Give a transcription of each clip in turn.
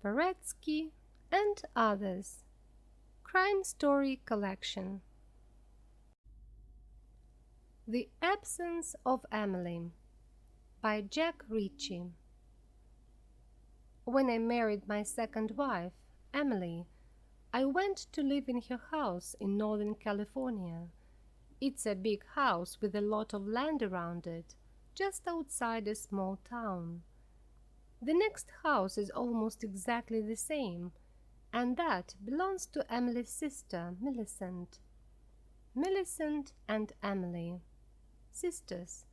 Ritchie, and Others. Crime Story Collection. The Absence of Emily by Jack Ritchie. When I married my second wife, Emily, I went to live in her house in Northern California. It's a big house with a lot of land around it, just outside a small town. The next house is almost exactly the same, and that belongs to Emily's sister, Millicent. Millicent and Emily, sisters,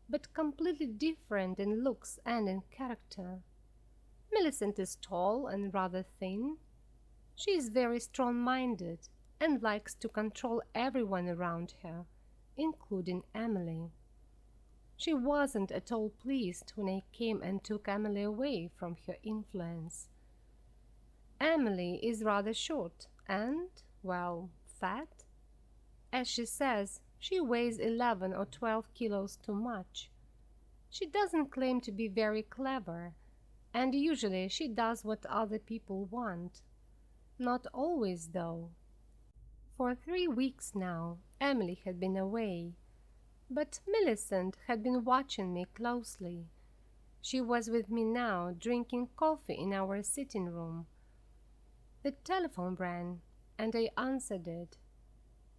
but completely different in looks and in character. Millicent is tall and rather thin. She is very strong-minded and likes to control everyone around her, including Emily. She wasn't at all pleased when I came and took Emily away from her influence. Emily is rather short and, well, fat. As she says, she weighs 11 or 12 kilos too much. She doesn't claim to be very clever, and usually she does what other people want. Not always, though. For 3 weeks now, Emily had been away, but Millicent had been watching me closely. She was with me now, drinking coffee in our sitting room. The telephone rang, and I answered it.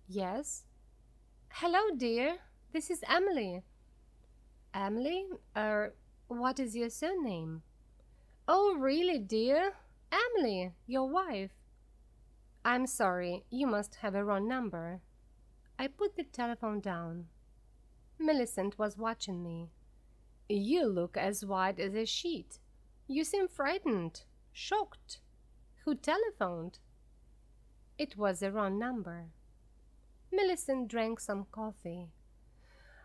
Yes? Hello, dear. This is Emily. Emily? What is your surname? Oh, really, dear? Emily, your wife. I'm sorry, you must have a wrong number. I put the telephone down. Millicent was watching me. You look as white as a sheet. You seem frightened, shocked. Who telephoned? It was a wrong number. Millicent drank some coffee.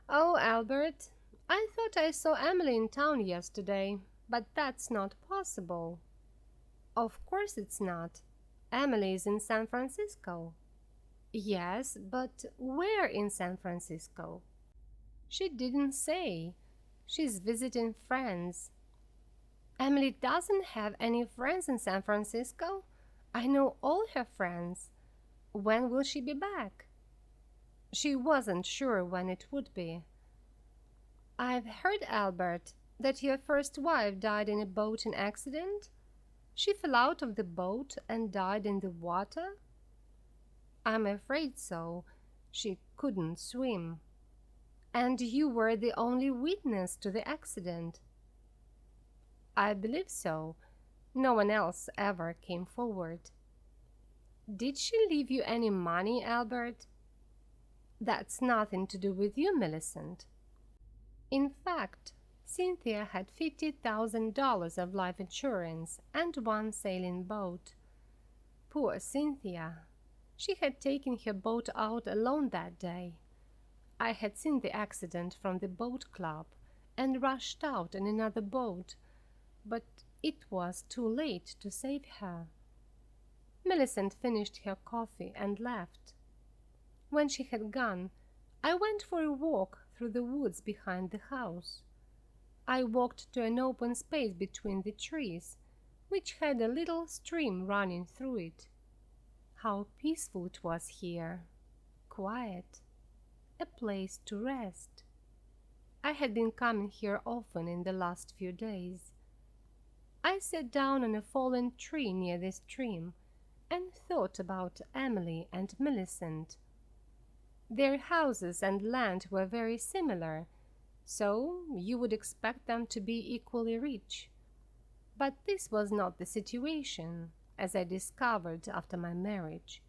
Oh, Albert, I thought I saw Emily in town yesterday, but that's not possible. Of course it's not. Emily is in San Francisco. Yes, but where in San Francisco? She didn't say. She's visiting friends. Emily doesn't have any friends in San Francisco. I know all her friends. When will she be back? She wasn't sure when it would be. I've heard, Albert, that your first wife died in a boating accident. She fell out of the boat and died in the water? I'm afraid so. She couldn't swim. And you were the only witness to the accident. I believe so. No one else ever came forward. Did she leave you any money, Albert? That's nothing to do with you, Millicent. In fact, Cynthia had $50,000 of life insurance and one sailing boat. Poor Cynthia! She had taken her boat out alone that day. I had seen the accident from the boat club and rushed out in another boat, but it was too late to save her. Millicent finished her coffee and left. When she had gone, I went for a walk through the woods behind the house. I walked to an open space between the trees, which had a little stream running through it. How peaceful it was here, quiet, a place to rest. I had been coming here often in the last few days. I sat down on a fallen tree near the stream and thought about Emily and Millicent. Their houses and land were very similar, so you would expect them to be equally rich. But this was not the situation, as I discovered after my marriage.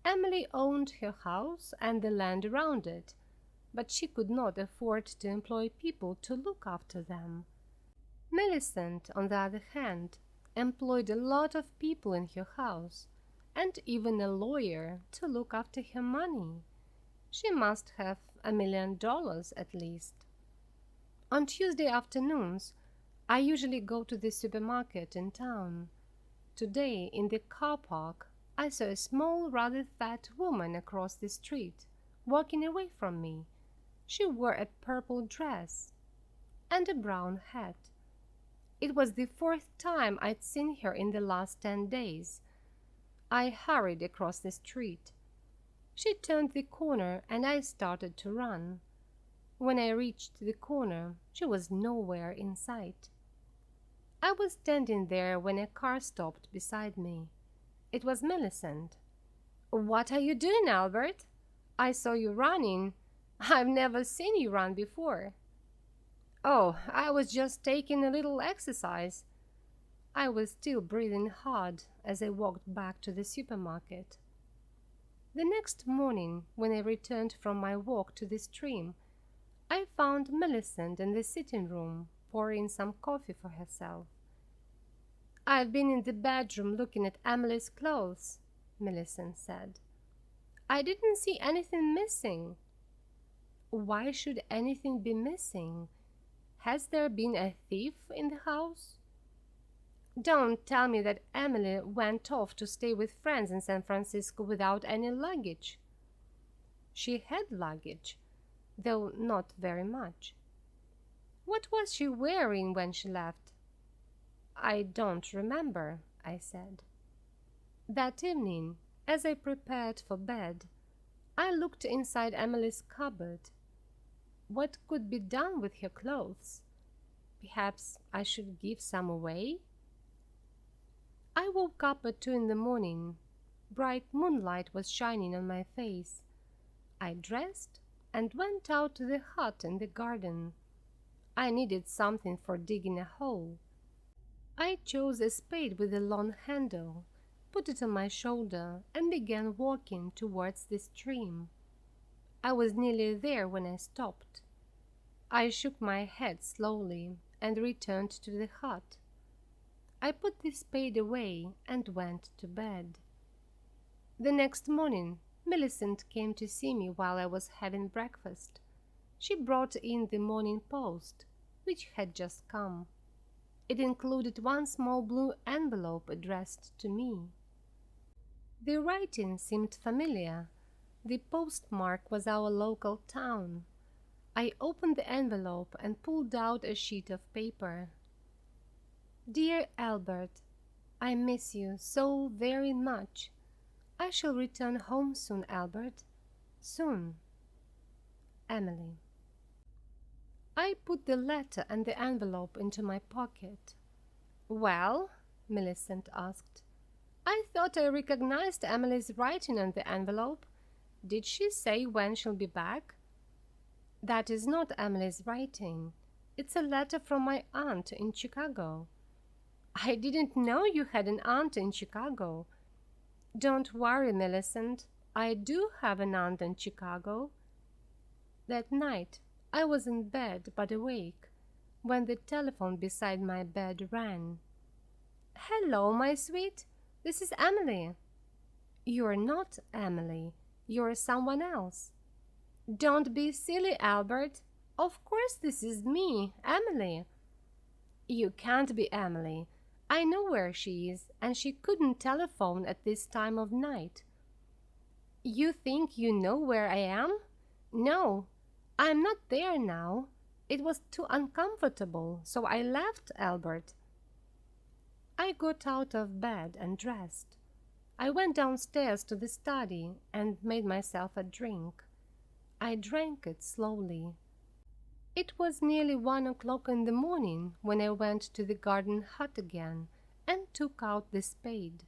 Emily owned her house and the land around it, but she could not afford to employ people to look after them. Millicent, on the other hand, employed a lot of people in her house, and even a lawyer to look after her money. She must have $1 million at least. On Tuesday afternoons, I usually go to the supermarket in town. Today, in the car park, I saw a small, rather fat woman across the street, walking away from me. She wore a purple dress and a brown hat. It was the fourth time I'd seen her in the last 10 days. I hurried across the street. She turned the corner and I started to run. When I reached the corner, she was nowhere in sight. I was standing there when a car stopped beside me. It was Millicent. "What are you doing, Albert? I saw you running. I've never seen you run before." "Oh, I was just taking a little exercise." I was still breathing hard as I walked back to the supermarket. The next morning, when I returned from my walk to the stream, I found Millicent in the sitting room pouring some coffee for herself. "I've been in the bedroom looking at Emily's clothes," Millicent said. "I didn't see anything missing." "Why should anything be missing? Has there been a thief in the house?" "Don't tell me that Emily went off to stay with friends in San Francisco without any luggage." "She had luggage, though not very much." "What was she wearing when she left?" "I don't remember," I said. That evening, as I prepared for bed, I looked inside Emily's cupboard. What could be done with her clothes? Perhaps I should give some away? I woke up at 2 in the morning. Bright moonlight was shining on my face. I dressed and went out to the hut in the garden. I needed something for digging a hole. I chose a spade with a long handle, put it on my shoulder, and began walking towards the stream. I was nearly there when I stopped. I shook my head slowly and returned to the hut. I put the spade away and went to bed. The next morning, Millicent came to see me while I was having breakfast. She brought in the Morning Post, which had just come. It included one small blue envelope addressed to me. The writing seemed familiar. The postmark was our local town. I opened the envelope and pulled out a sheet of paper. "Dear Albert, I miss you so very much. I shall return home soon, Albert. Soon. Emily." I put the letter and the envelope into my pocket. "Well?" Millicent asked. "I thought I recognized Emily's writing on the envelope. Did she say when she'll be back?" "That is not Emily's writing. It's a letter from my aunt in Chicago." "I didn't know you had an aunt in Chicago." "Don't worry, Millicent. I do have an aunt in Chicago." That night, I was in bed but awake when the telephone beside my bed rang. "Hello, my sweet. This is Emily." "You're not Emily. You're someone else." "Don't be silly, Albert. Of course this is me, Emily." "You can't be Emily. I know where she is, and she couldn't telephone at this time of night." "You think you know where I am?" "No, I'm not there now. It was too uncomfortable, so I left, Albert." I got out of bed and dressed. I went downstairs to the study and made myself a drink. I drank it slowly. It was nearly 1 o'clock in the morning when I went to the garden hut again and took out the spade.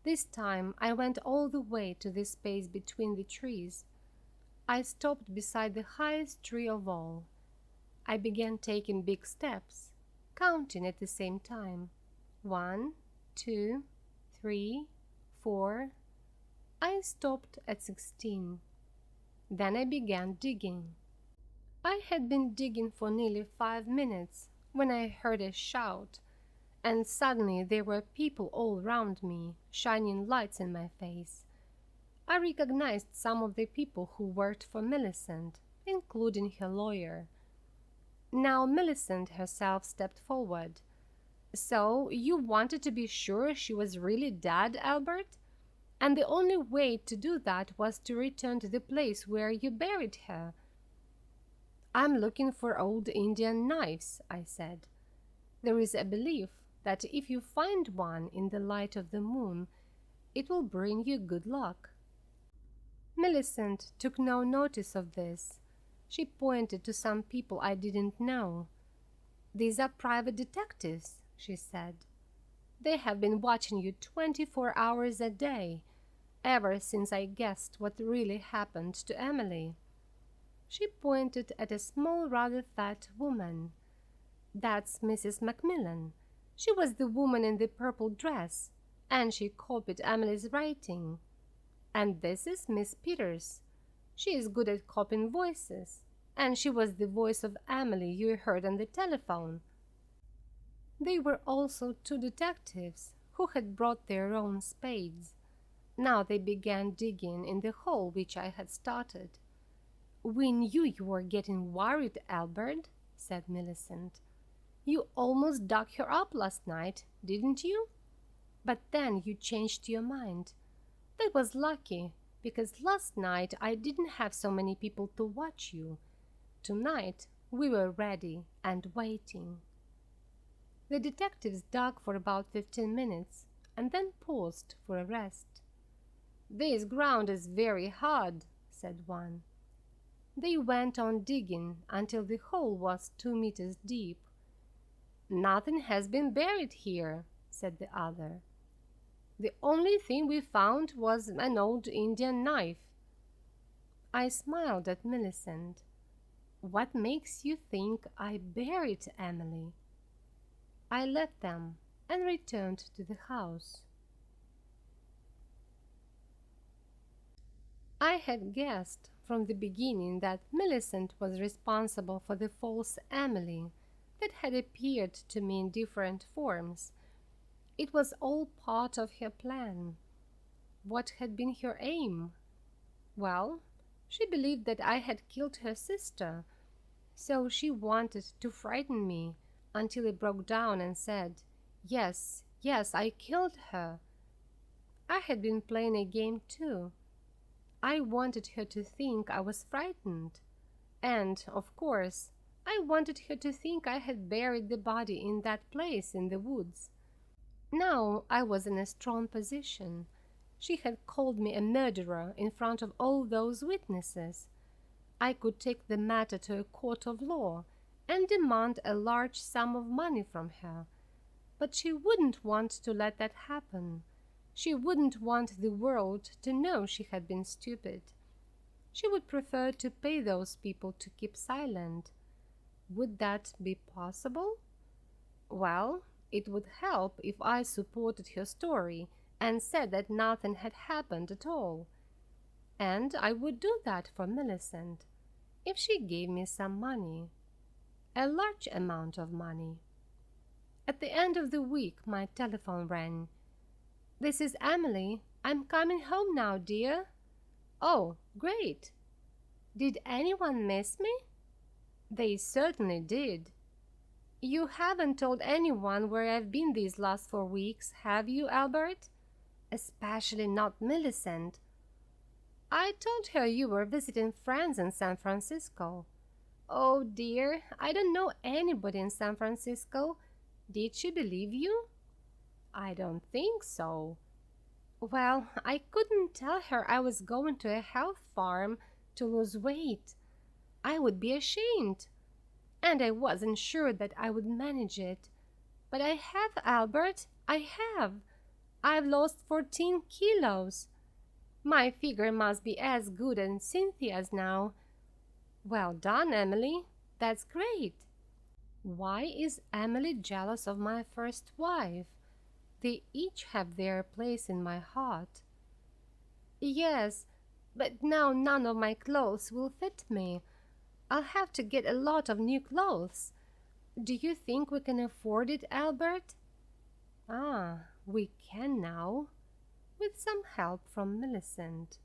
This time I went all the way to the space between the trees. I stopped beside the highest tree of all. I began taking big steps, counting at the same time. 1, 2, 3, 4. I stopped at 16. Then I began digging. I had been digging for nearly 5 minutes when I heard a shout, and suddenly there were people all round me, shining lights in my face. I recognized some of the people who worked for Millicent, including her lawyer. Now Millicent herself stepped forward. "So you wanted to be sure she was really dead, Albert? And the only way to do that was to return to the place where you buried her." "I'm looking for old Indian knives," I said. There is a belief that if you find one in the light of the moon, it will bring you good luck. Millicent took no notice of this. She pointed to some people I didn't know. "These are private detectives," she said. "They have been watching you 24 hours a day, ever since I guessed what really happened to Emily." She pointed at a small, rather fat woman. "That's Mrs. Macmillan. She was the woman in the purple dress, and she copied Emily's writing. And this is Miss Peters. She is good at copying voices, and she was the voice of Emily you heard on the telephone." They were also two detectives who had brought their own spades. Now they began digging in the hole which I had started. "We knew you were getting worried, Albert," said Millicent. "You almost dug her up last night, didn't you? But then you changed your mind. That was lucky, because last night I didn't have so many people to watch you. Tonight we were ready and waiting." The detectives dug for about 15 minutes and then paused for a rest. "This ground is very hard," said one. They went on digging until the hole was 2 meters deep. "Nothing has been buried here," said the other. "The only thing we found was an old Indian knife." I smiled at Millicent. "What makes you think I buried Emily?" I left them and returned to the house. I had guessed from the beginning that Millicent was responsible for the false Emily that had appeared to me in different forms. It was all part of her plan. What had been her aim? Well, she believed that I had killed her sister, so she wanted to frighten me until I broke down and said, "Yes, yes, I killed her." I had been playing a game too. I wanted her to think I was frightened, and, of course, I wanted her to think I had buried the body in that place in the woods. Now I was in a strong position. She had called me a murderer in front of all those witnesses. I could take the matter to a court of law and demand a large sum of money from her. But she wouldn't want to let that happen. She wouldn't want the world to know she had been stupid. She would prefer to pay those people to keep silent. Would that be possible? Well, it would help if I supported her story and said that nothing had happened at all. And I would do that for Millicent if she gave me some money, a large amount of money. At the end of the week, my telephone rang. "This is Emily. I'm coming home now, dear." "Oh, great. Did anyone miss me?" "They certainly did." "You haven't told anyone where I've been these last 4 weeks, have you, Albert?" "Especially not Millicent." "I told her you were visiting friends in San Francisco." "Oh dear, I don't know anybody in San Francisco. Did she believe you?" "I don't think so." "Well, I couldn't tell her I was going to a health farm to lose weight. I would be ashamed. And I wasn't sure that I would manage it. But I have, Albert, I have. I've lost 14 kilos. My figure must be as good as Cynthia's now." "Well done, Emily. That's great." Why is Emily jealous of my first wife? They each have their place in my heart. "Yes, but now none of my clothes will fit me. I'll have to get a lot of new clothes. Do you think we can afford it, Albert?" "Ah, we can now, with some help from Millicent."